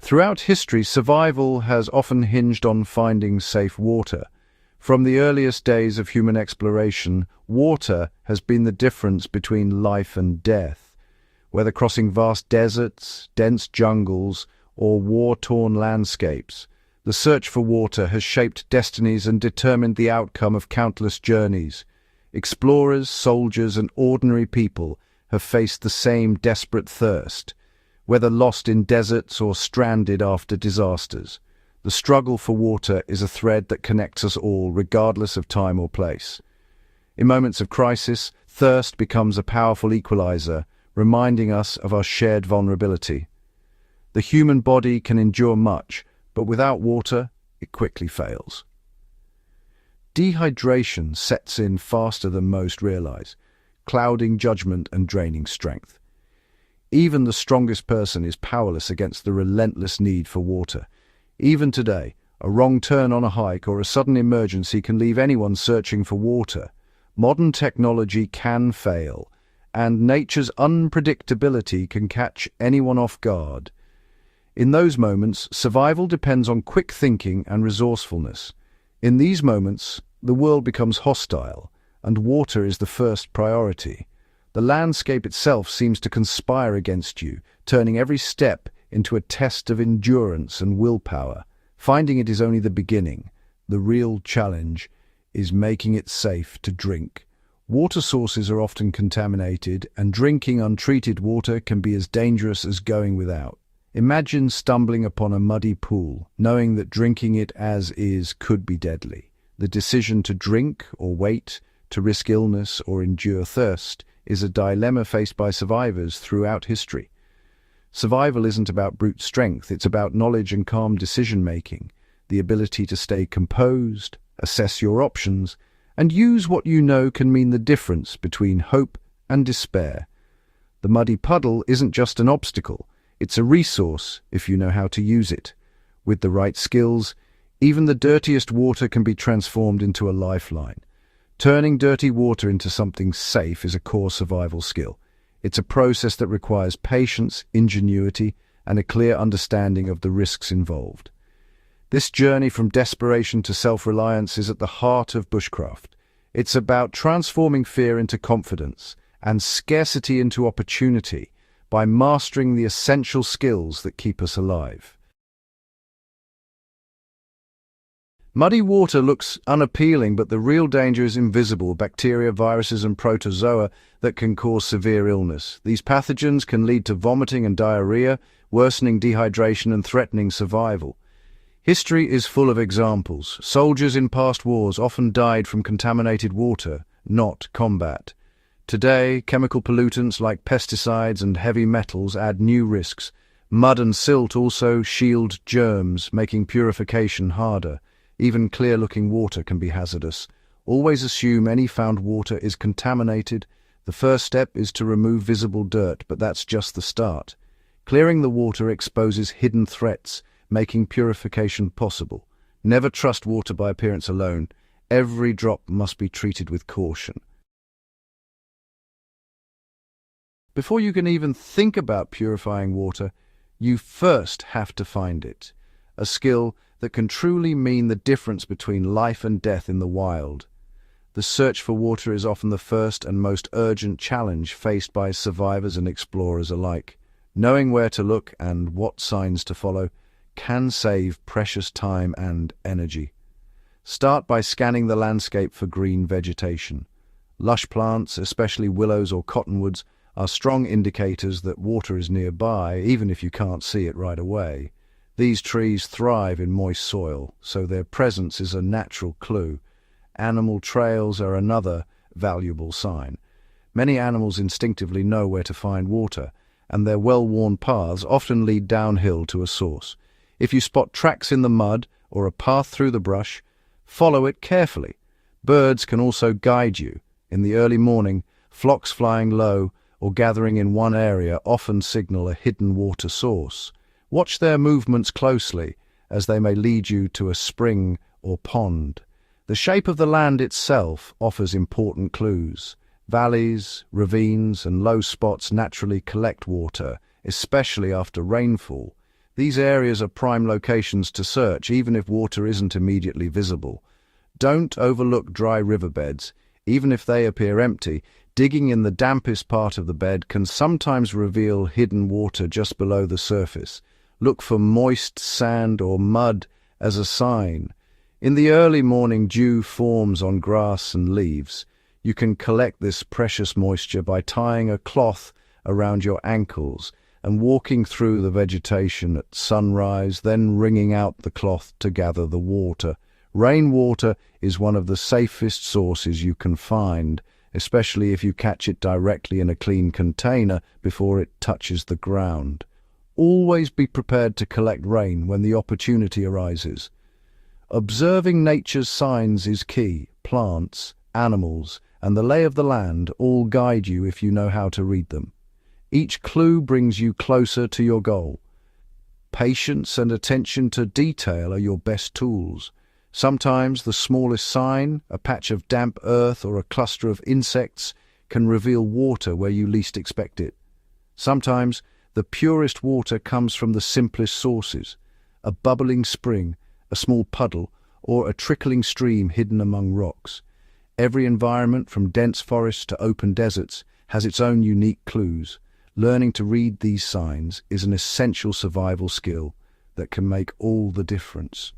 Throughout history, survival has often hinged on finding safe water. From the earliest days of human exploration, water has been the difference between life and death. Whether crossing vast deserts, dense jungles, or war-torn landscapes, the search for water has shaped destinies and determined the outcome of countless journeys. Explorers, soldiers, and ordinary people have faced the same desperate thirst, whether lost in deserts or stranded after disasters. The struggle for water is a thread that connects us all, regardless of time or place. In moments of crisis, thirst becomes a powerful equalizer, reminding us of our shared vulnerability. The human body can endure much, but without water, it quickly fails. Dehydration sets in faster than most realize, clouding judgment and draining strength. Even the strongest person is powerless against the relentless need for water. Even today, a wrong turn on a hike or a sudden emergency can leave anyone searching for water. Modern technology can fail, and nature's unpredictability can catch anyone off guard. In those moments, survival depends on quick thinking and resourcefulness. In these moments, the world becomes hostile, and water is the first priority. The landscape itself seems to conspire against you, turning every step into a test of endurance and willpower. Finding it is only the beginning. The real challenge is making it safe to drink. Water sources are often contaminated, and drinking untreated water can be as dangerous as going without. Imagine stumbling upon a muddy pool, knowing that drinking it as is could be deadly. The decision to drink or wait, to risk illness or endure thirst, is a dilemma faced by survivors throughout history. Survival isn't about brute strength, it's about knowledge and calm decision-making, the ability to stay composed, assess your options, and use what you know can mean the difference between hope and despair. The muddy puddle isn't just an obstacle, it's a resource if you know how to use it. With the right skills, even the dirtiest water can be transformed into a lifeline. Turning dirty water into something safe is a core survival skill. It's a process that requires patience, ingenuity, and a clear understanding of the risks involved. This journey from desperation to self-reliance is at the heart of Bushcraft. It's about transforming fear into confidence and scarcity into opportunity by mastering the essential skills that keep us alive. Muddy water looks unappealing, but the real danger is invisible: bacteria, viruses, and protozoa that can cause severe illness. These pathogens can lead to vomiting and diarrhea, worsening dehydration and threatening survival. History is full of examples. Soldiers in past wars often died from contaminated water, not combat. Today, chemical pollutants like pesticides and heavy metals add new risks. Mud and silt also shield germs, making purification harder. Even clear-looking water can be hazardous. Always assume any found water is contaminated. The first step is to remove visible dirt, but that's just the start. Clearing the water exposes hidden threats, making purification possible. Never trust water by appearance alone. Every drop must be treated with caution. Before you can even think about purifying water, you first have to find it. A skill that can truly mean the difference between life and death in the wild. The search for water is often the first and most urgent challenge faced by survivors and explorers alike. Knowing where to look and what signs to follow can save precious time and energy. Start by scanning the landscape for green vegetation. Lush plants, especially willows or cottonwoods, are strong indicators that water is nearby, even if you can't see it right away. These trees thrive in moist soil, so their presence is a natural clue. Animal trails are another valuable sign. Many animals instinctively know where to find water, and their well-worn paths often lead downhill to a source. If you spot tracks in the mud or a path through the brush, follow it carefully. Birds can also guide you. In the early morning, flocks flying low or gathering in one area often signal a hidden water source. Watch their movements closely, as they may lead you to a spring or pond. The shape of the land itself offers important clues. Valleys, ravines, and low spots naturally collect water, especially after rainfall. These areas are prime locations to search, even if water isn't immediately visible. Don't overlook dry riverbeds. Even if they appear empty, digging in the dampest part of the bed can sometimes reveal hidden water just below the surface. Look for moist sand or mud as a sign. In the early morning, dew forms on grass and leaves. You can collect this precious moisture by tying a cloth around your ankles and walking through the vegetation at sunrise, then wringing out the cloth to gather the water. Rainwater is one of the safest sources you can find, especially if you catch it directly in a clean container before it touches the ground. Always be prepared to collect rain when the opportunity arises. Observing nature's signs is key. Plants, animals, and the lay of the land all guide you if you know how to read them. Each clue brings you closer to your goal. Patience and attention to detail are your best tools. Sometimes the smallest sign, a patch of damp earth or a cluster of insects, can reveal water where you least expect it. Sometimes the purest water comes from the simplest sources, a bubbling spring, a small puddle, or a trickling stream hidden among rocks. Every environment, from dense forests to open deserts, has its own unique clues. Learning to read these signs is an essential survival skill that can make all the difference.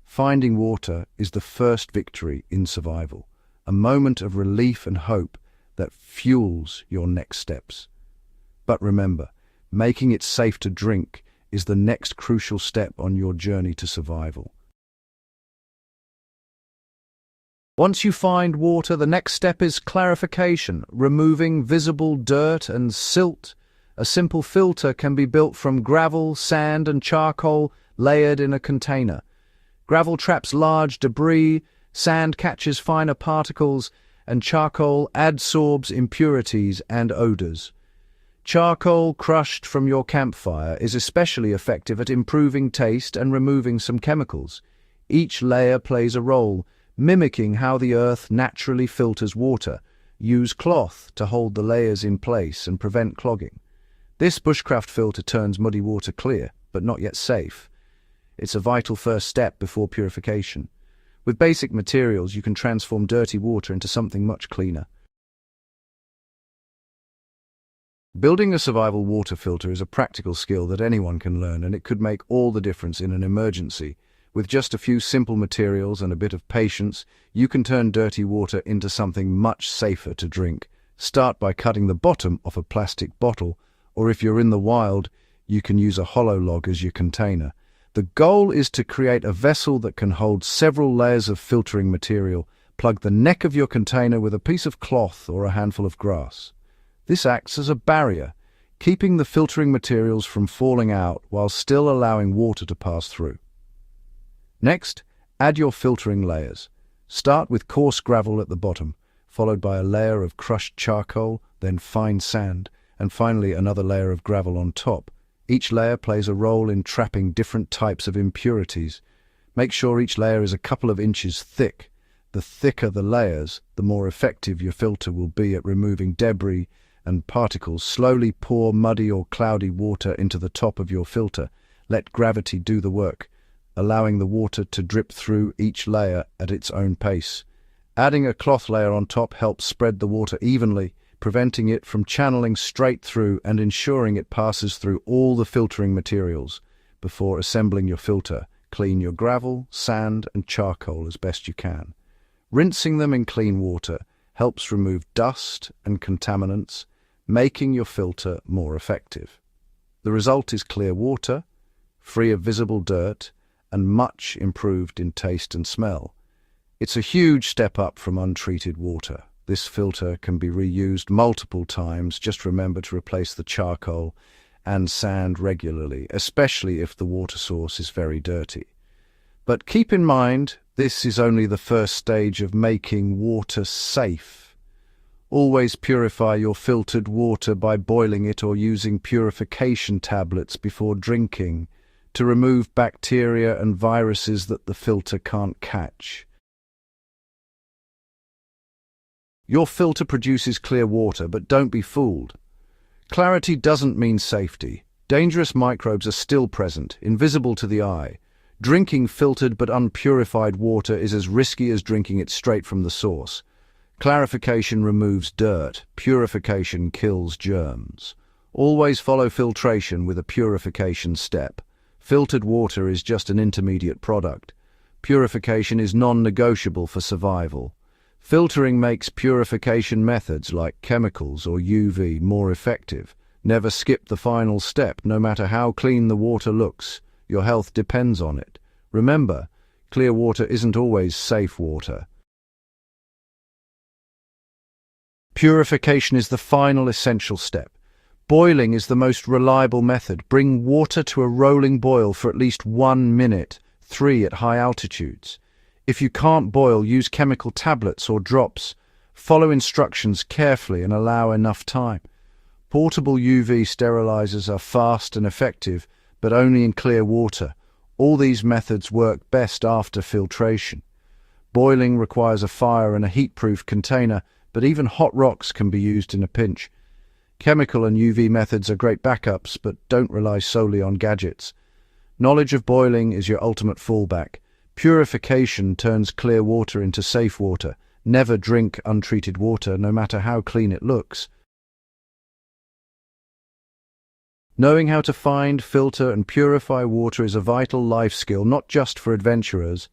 Finding water is the first victory in survival, a moment of relief and hope that fuels your next steps. But remember, making it safe to drink is the next crucial step on your journey to survival. Once you find water, the next step is clarification, removing visible dirt and silt. A simple filter can be built from gravel, sand, and charcoal layered in a container. Gravel traps large debris, sand catches finer particles, and charcoal adsorbs impurities and odors. Charcoal crushed from your campfire is especially effective at improving taste and removing some chemicals. Each layer plays a role, mimicking how the earth naturally filters water. Use cloth to hold the layers in place and prevent clogging. This bushcraft filter turns muddy water clear, but not yet safe. It's a vital first step before purification. With basic materials, you can transform dirty water into something much cleaner. Building a survival water filter is a practical skill that anyone can learn, and it could make all the difference in an emergency. With just a few simple materials and a bit of patience, you can turn dirty water into something much safer to drink. Start by cutting the bottom off a plastic bottle, or if you're in the wild, you can use a hollow log as your container. The goal is to create a vessel that can hold several layers of filtering material. Plug the neck of your container with a piece of cloth or a handful of grass. This acts as a barrier, keeping the filtering materials from falling out while still allowing water to pass through. Next, add your filtering layers. Start with coarse gravel at the bottom, followed by a layer of crushed charcoal, then fine sand, and finally another layer of gravel on top. Each layer plays a role in trapping different types of impurities. Make sure each layer is a couple of inches thick. The thicker the layers, the more effective your filter will be at removing debris and particles. Slowly pour muddy or cloudy water into the top of your filter. Let gravity do the work, allowing the water to drip through each layer at its own pace. Adding a cloth layer on top helps spread the water evenly, preventing it from channeling straight through and ensuring it passes through all the filtering materials. Before assembling your filter, clean your gravel, sand, and charcoal as best you can. Rinsing them in clean water helps remove dust and contaminants, making your filter more effective. The result is clear water, free of visible dirt, and much improved in taste and smell. It's a huge step up from untreated water. This filter can be reused multiple times. Just remember to replace the charcoal and sand regularly, especially if the water source is very dirty. But keep in mind, this is only the first stage of making water safe. Always purify your filtered water by boiling it or using purification tablets before drinking, to remove bacteria and viruses that the filter can't catch. Your filter produces clear water, but don't be fooled. Clarity doesn't mean safety. Dangerous microbes are still present, invisible to the eye. Drinking filtered but unpurified water is as risky as drinking it straight from the source. Clarification removes dirt, purification kills germs. Always follow filtration with a purification step. Filtered water is just an intermediate product. Purification is non-negotiable for survival. Filtering makes purification methods like chemicals or UV more effective. Never skip the final step, no matter how clean the water looks. Your health depends on it. Remember, clear water isn't always safe water. Purification is the final essential step. Boiling is the most reliable method. Bring water to a rolling boil for at least 1 minute, 3 at high altitudes. If you can't boil, use chemical tablets or drops. Follow instructions carefully and allow enough time. Portable UV sterilizers are fast and effective, but only in clear water. All these methods work best after filtration. Boiling requires a fire and a heat-proof container, but even hot rocks can be used in a pinch. Chemical and UV methods are great backups, but don't rely solely on gadgets. Knowledge of boiling is your ultimate fallback. Purification turns clear water into safe water. Never drink untreated water, no matter how clean it looks. Knowing how to find, filter, and purify water is a vital life skill, not just for adventurers.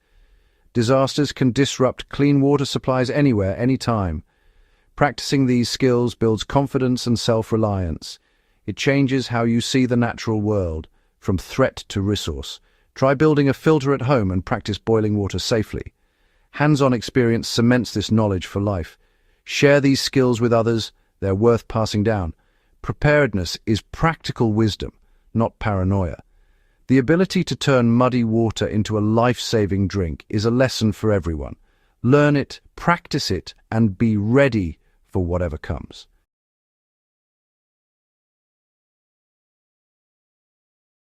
Disasters can disrupt clean water supplies anywhere, anytime. Practicing these skills builds confidence and self-reliance. It changes how you see the natural world, from threat to resource. Try building a filter at home and practice boiling water safely. Hands-on experience cements this knowledge for life. Share these skills with others. They're worth passing down. Preparedness is practical wisdom, not paranoia. The ability to turn muddy water into a life-saving drink is a lesson for everyone. Learn it, practice it, and be ready for whatever comes.